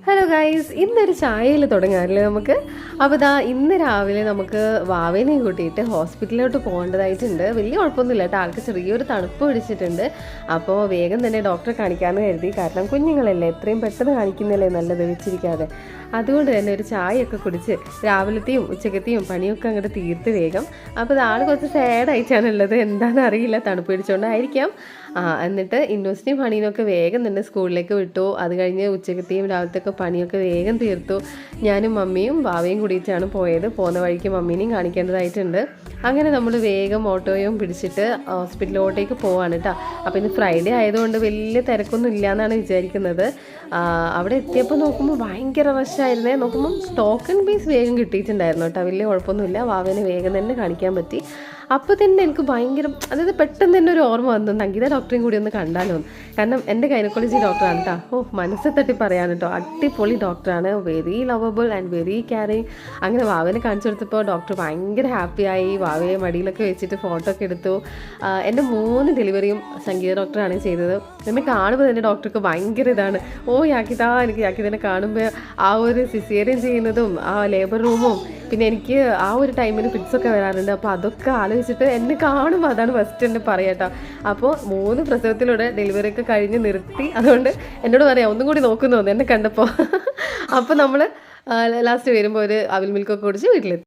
Hello guys, ഇന്നൊരു ചായയിൽ തുടങ്ങാറില്ലേ നമുക്ക്. അപ്പോൾ ഇന്ന് രാവിലെ നമുക്ക് വാവേനെയും കൂട്ടിയിട്ട് ഹോസ്പിറ്റലിലോട്ട് പോകേണ്ടതായിട്ടുണ്ട്. വലിയ കുഴപ്പമൊന്നുമില്ല കേട്ടോ, ആൾക്ക് ചെറിയൊരു തണുപ്പ് പിടിച്ചിട്ടുണ്ട്. അപ്പോൾ വേഗം തന്നെ ഡോക്ടറെ കാണിക്കാമെന്ന് കരുതി. കാരണം കുഞ്ഞുങ്ങളല്ലേ, എത്രയും പെട്ടെന്ന് കാണിക്കുന്നതല്ലേ നല്ലത് വെച്ചിരിക്കാതെ. അതുകൊണ്ട് തന്നെ ഒരു ചായയൊക്കെ കുടിച്ച് രാവിലത്തെയും ഉച്ചക്കത്തെയും പണിയൊക്കെ അങ്ങോട്ട് തീർത്ത് വേഗം. അപ്പോൾ ആൾ കുറച്ച് സാഡായിട്ടാണുള്ളത്, എന്താണെന്ന് അറിയില്ല, തണുപ്പ് പിടിച്ചുകൊണ്ടായിരിക്കാം. എന്നിട്ട് ഇന്നോസിനെയും ഹണീനൊക്കെ വേഗം തന്നെ സ്കൂളിലേക്ക് വിട്ടു. അത് കഴിഞ്ഞ് ഉച്ചക്കത്തെയും രാവിലത്തെയൊക്കെ പണിയൊക്കെ വേഗം തീർത്തു. ഞാനും മമ്മിയും വാവയും കൂടിയിട്ടാണ് പോയത്. പോകുന്ന വഴിക്ക് മമ്മീനെയും കാണിക്കേണ്ടതായിട്ടുണ്ട്. അങ്ങനെ നമ്മൾ വേഗം ഓട്ടോയും പിടിച്ചിട്ട് ഹോസ്പിറ്റലിലോട്ടേക്ക് പോവാണ് കേട്ടോ. അപ്പോൾ ഇന്ന് ഫ്രൈഡേ ആയതുകൊണ്ട് വലിയ തിരക്കൊന്നും ഇല്ല എന്നാണ് വിചാരിക്കുന്നത്. അവിടെ എത്തിയപ്പോൾ നോക്കുമ്പോൾ ഭയങ്കര റഷായിരുന്നേ. നോക്കുമ്പം ടോക്കൺ ബേസ് വേഗം കിട്ടിയിട്ടുണ്ടായിരുന്നു കേട്ടോ, വലിയ കുഴപ്പമൊന്നുമില്ല. വാവേനെ വേഗം തന്നെ കാണിക്കാൻ പറ്റി. അപ്പോൾ തന്നെ എനിക്ക് ഭയങ്കര, അതായത് പെട്ടെന്ന് തന്നെ ഒരു ഓർമ്മ വന്നു, സംഗീത ഡോക്ടറെയും കൂടി ഒന്ന് കണ്ടാലോ. കാരണം എൻ്റെ ഗൈനക്കോളജി ഡോക്ടറാണ് കേട്ടോ. മനസ്സ് തട്ടി പറയാൻ കേട്ടോ, അടിപൊളി ഡോക്ടറാണ്. Very lovable and very caring. അങ്ങനെ വാവേനെ കാണിച്ചു കൊടുത്തപ്പോൾ ഡോക്ടർ ഭയങ്കര ഹാപ്പിയായി. വാവയെ മടിയിലൊക്കെ വെച്ചിട്ട് ഫോട്ടോ ഒക്കെ എടുത്തു. എൻ്റെ 3 ഡെലിവറിയും സംഗീത ഡോക്ടറാണ് ചെയ്തത്. എന്നെ കാണുമ്പോൾ തന്നെ ഡോക്ടർക്ക് ഭയങ്കര ഇതാണ്. എനിക്ക് യാക്കിതനെ കാണുമ്പോൾ ആ ഒരു സിസേറിയൻ ചെയ്യുന്നതും ആ ലേബർ റൂമും പിന്നെ എനിക്ക് ആ ഒരു ടൈമിന് ഫിറ്റ്സൊക്കെ വരാറുണ്ട്. അപ്പോൾ അതൊക്കെ ആലോചിച്ചിട്ട് എന്നെ കാണുമ്പോൾ അതാണ് ഫസ്റ്റ് എന്നെ പറയാട്ടോ. അപ്പോൾ 3 പ്രസവത്തിലൂടെ ഡെലിവറി ഒക്കെ കഴിഞ്ഞ് നിർത്തി. അതുകൊണ്ട് എന്നോട് പറയാം, ഒന്നും കൂടി നോക്കുന്നു എന്നെ കണ്ടപ്പോൾ. അപ്പോൾ നമ്മൾ ലാസ്റ്റ് വരുമ്പോൾ ഒരു അവിൽ മിൽക്കൊക്കെ കുടിച്ച് വീട്ടിലെത്തി.